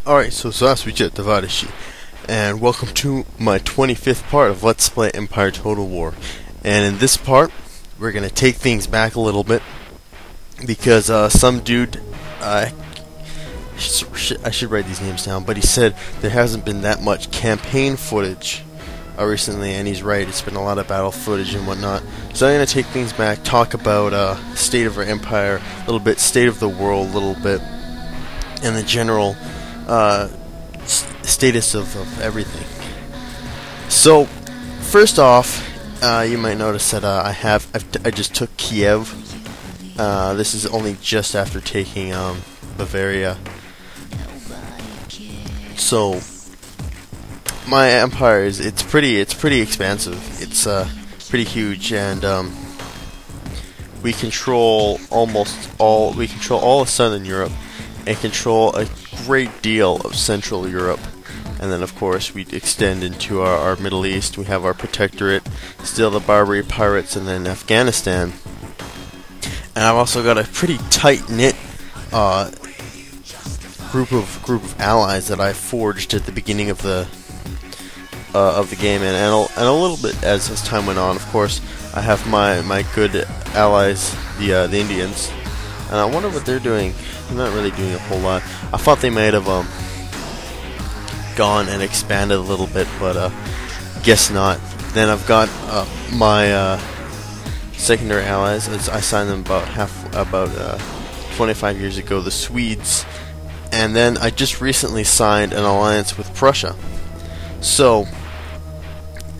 Alright, so Zdravstvuyte, Tavarishi, and welcome to my 25th part of Let's Play Empire Total War. And in this part, we're going to take things back a little bit, because some dude, I should write these names down, but he said there hasn't been that much campaign footage recently, and he's right, it's been a lot of battle footage and whatnot. So I'm going to take things back, talk about state of our empire, a little bit, state of the world a little bit, and the general status of everything. So, first off, you might notice that I just took Kiev. This is only just after taking Bavaria. So, my empire it's pretty expansive. It's pretty huge, and we control almost all. We control all of Southern Europe, and control a great deal of Central Europe. And then of course we extend into our Middle East. We have our protectorate, still the Barbary pirates, and then Afghanistan. And I've also got a pretty tight-knit group of allies that I forged at the beginning of the game, and a little bit as time went on. Of course, I have my good allies, the Indians, and I wonder what they're doing. They're not really doing a whole lot. I thought they might have gone and expanded a little bit, but guess not. Then I've got my secondary allies. I signed them about 25 years ago, the Swedes, and then I just recently signed an alliance with Prussia. So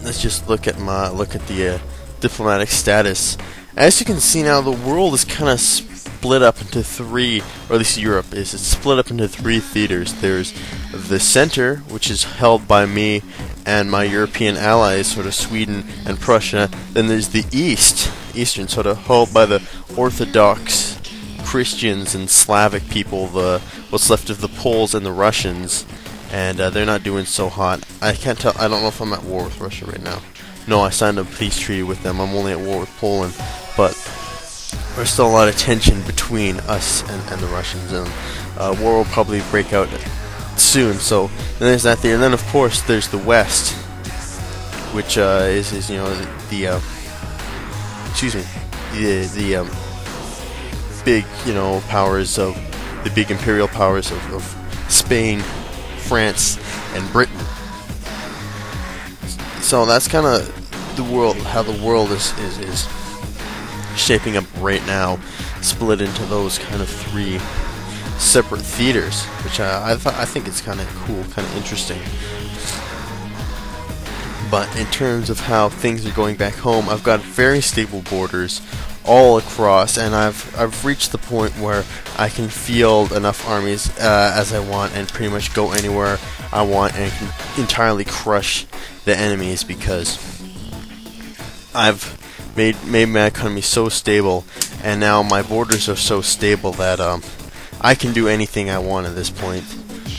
let's just look at the diplomatic status. As you can see now, the world is kind of split up into three, or at least Europe is. It's split up into three theaters. There's the center, which is held by me and my European allies, sort of Sweden and Prussia. Then there's the eastern, sort of held by the Orthodox Christians and Slavic people, what's left of the Poles and the Russians, and they're not doing so hot. I can't tell. I don't know if I'm at war with Russia right now. No, I signed a peace treaty with them. I'm only at war with Poland, but there's still a lot of tension between us and the Russians, and war will probably break out soon. So then there's that there, and then of course there's the West, which is you know the big powers of the big imperial powers of Spain, France, and Britain. So that's kind of the world, how the world is shaping up right now, split into those kind of three separate theaters, which I think it's kind of cool, kind of interesting. But in terms of how things are going back home, I've got very stable borders all across, and I've reached the point where I can field enough armies as I want, and pretty much go anywhere I want, and can entirely crush the enemies, because I've made my economy so stable, and now my borders are so stable that I can do anything I want at this point.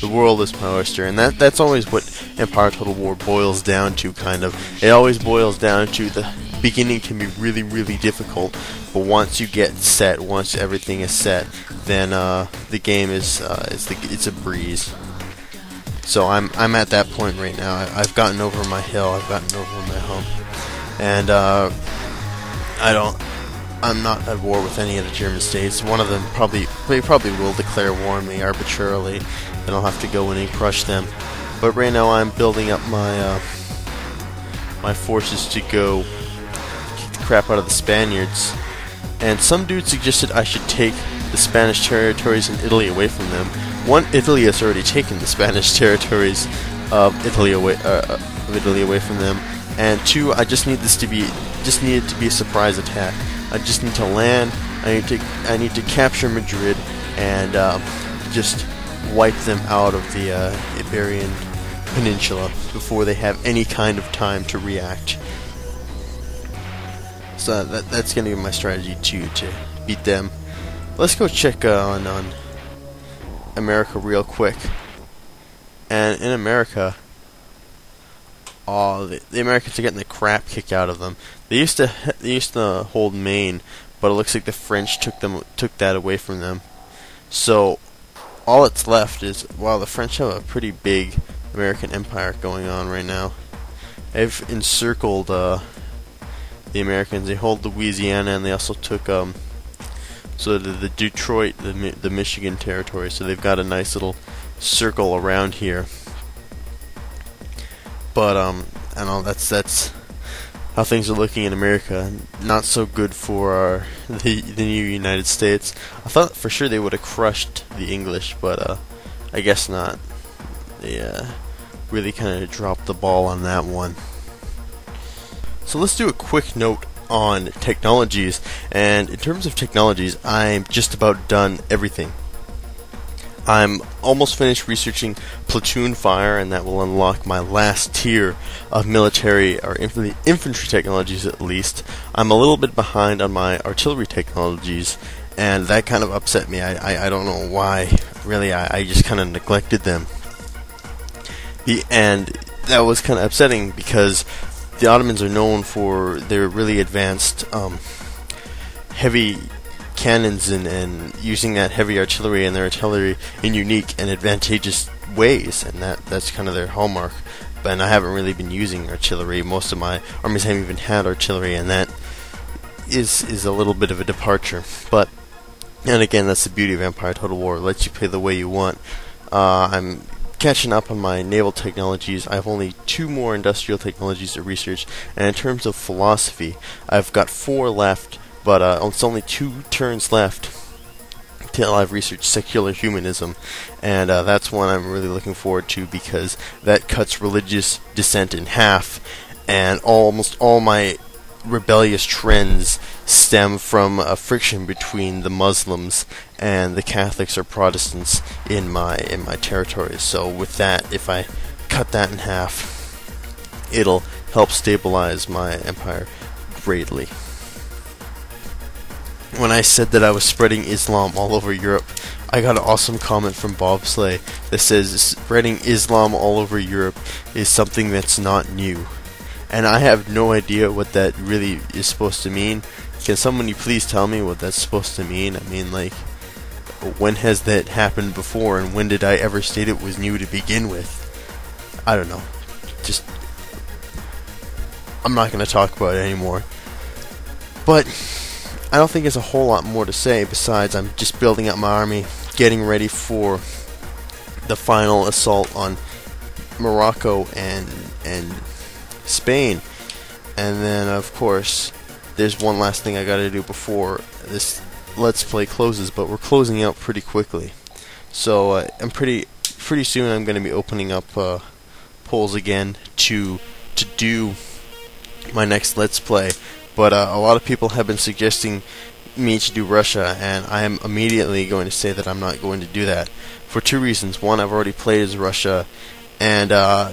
The world is my oyster, and that's always what Empire Total War boils down to, kind of. It always boils down to the beginning can be really, really difficult, but once you get set, once everything is set, then the game is it's a breeze. So I'm at that point right now. I've gotten over my hill. I've gotten over my hump, and I'm not at war with any of the German states. One of them probably will declare war on me arbitrarily, and I'll have to go in and crush them. But right now I'm building up my my forces to go kick the crap out of the Spaniards. And some dude suggested I should take the Spanish territories in Italy away from them. One, Italy has already taken the Spanish territories of Italy away from them, and two, I just need this to be a surprise attack. I just need to land. I need to capture Madrid and just wipe them out of the Iberian Peninsula before they have any kind of time to react. So that's going to be my strategy to beat them. Let's go check on America real quick. And in America, the Americans are getting the crap kicked out of them. They used to hold Maine, but it looks like the French took that away from them. So all that's left is, wow, the French have a pretty big American empire going on right now. They've encircled the Americans. They hold Louisiana, and they also took so the Detroit, the Michigan territory. So they've got a nice little circle around here. But I know that's how things are looking in America. Not so good for the new United States. I thought for sure they would have crushed the English, but I guess not. They really kind of dropped the ball on that one. So let's do a quick note on technologies. And in terms of technologies, I'm just about done everything. I'm almost finished researching platoon fire, and that will unlock my last tier of military or infantry technologies at least. I'm a little bit behind on my artillery technologies, and that kind of upset me. I don't know why. Really, I just kind of neglected them. And that was kind of upsetting because the Ottomans are known for their really advanced heavy cannons and using that heavy artillery and their artillery in unique and advantageous ways, and that's kind of their hallmark. But I haven't really been using artillery. Most of my armies haven't even had artillery, and that is a little bit of a departure. But and again, that's the beauty of Empire Total War. It lets you play the way you want. I'm catching up on my naval technologies. I have only 2 more industrial technologies to research, and in terms of philosophy, I've got 4 left. But it's only 2 turns left till I've researched secular humanism, and that's one I'm really looking forward to because that cuts religious dissent in half, and almost all my rebellious trends stem from a friction between the Muslims and the Catholics or Protestants in my territories. So with that, if I cut that in half, it'll help stabilize my empire greatly. When I said that I was spreading Islam all over Europe, I got an awesome comment from Bob Slay that says spreading Islam all over Europe is something that's not new. And I have no idea what that really is supposed to mean. Can somebody please tell me what that's supposed to mean? I mean, like, when has that happened before, and when did I ever state it was new to begin with? I don't know. Just, I'm not going to talk about it anymore. But I don't think there's a whole lot more to say besides I'm just building up my army, getting ready for the final assault on Morocco and Spain. And then, of course, there's one last thing I gotta do before this Let's Play closes, but we're closing out pretty quickly. So I'm pretty soon I'm gonna be opening up polls again to do my next Let's Play. But a lot of people have been suggesting me to do Russia, and I am immediately going to say that I'm not going to do that for 2 reasons. One, I've already played as Russia, and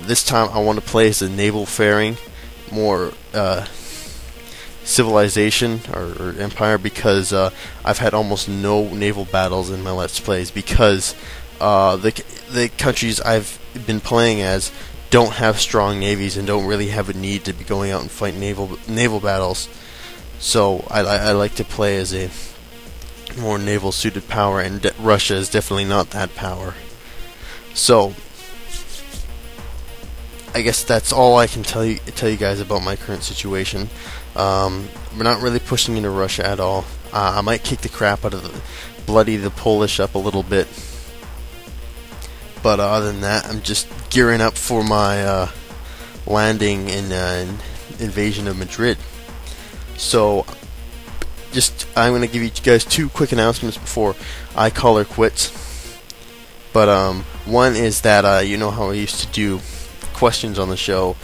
this time I want to play as a naval faring, more civilization or empire, because I've had almost no naval battles in my Let's Plays because the countries I've been playing as don't have strong navies and don't really have a need to be going out and fight naval battles. So I like to play as a more naval suited power, and Russia is definitely not that power. So I guess that's all I can tell you guys about my current situation. We're not really pushing into Russia at all. I might kick the crap out of bloody the Polish up a little bit. But other than that, I'm just gearing up for my landing in invasion of Madrid. So, I'm going to give you guys 2 quick announcements before I call her quits. But one is that you know how I used to do questions on the show.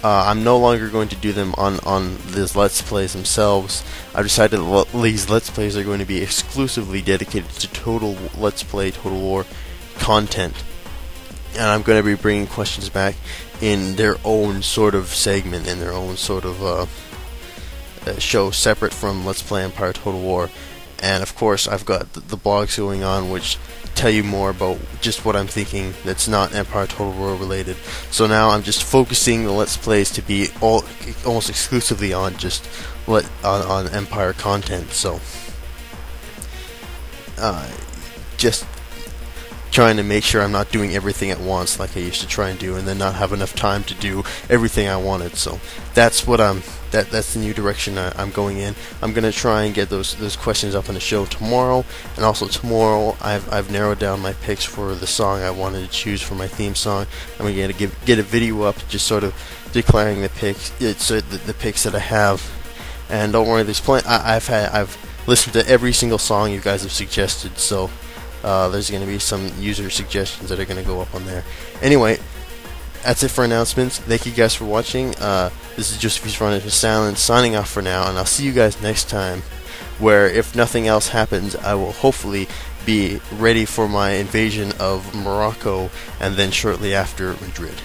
I'm no longer going to do them on these Let's Plays themselves. I've decided that these Let's Plays are going to be exclusively dedicated to Total Let's Play Total War content. And I'm going to be bringing questions back in their own sort of segment, in their own sort of show, separate from Let's Play Empire Total War. And of course, I've got the blogs going on which tell you more about just what I'm thinking that's not Empire Total War related. So now I'm just focusing the Let's Plays to be almost exclusively on just on Empire content. So just trying to make sure I'm not doing everything at once like I used to try and do, and then not have enough time to do everything I wanted. So that's what that's the new direction I'm going in. I'm gonna try and get those questions up on the show tomorrow, and also tomorrow I've narrowed down my picks for the song I wanted to choose for my theme song. I'm gonna get a video up, just sort of declaring the picks, the picks that I have. And don't worry, there's plenty. I've listened to every single song you guys have suggested, so there's going to be some user suggestions that are going to go up on there. Anyway, that's it for announcements. Thank you guys for watching. This is JosefVStalin signing off for now, and I'll see you guys next time, where if nothing else happens, I will hopefully be ready for my invasion of Morocco, and then shortly after Madrid.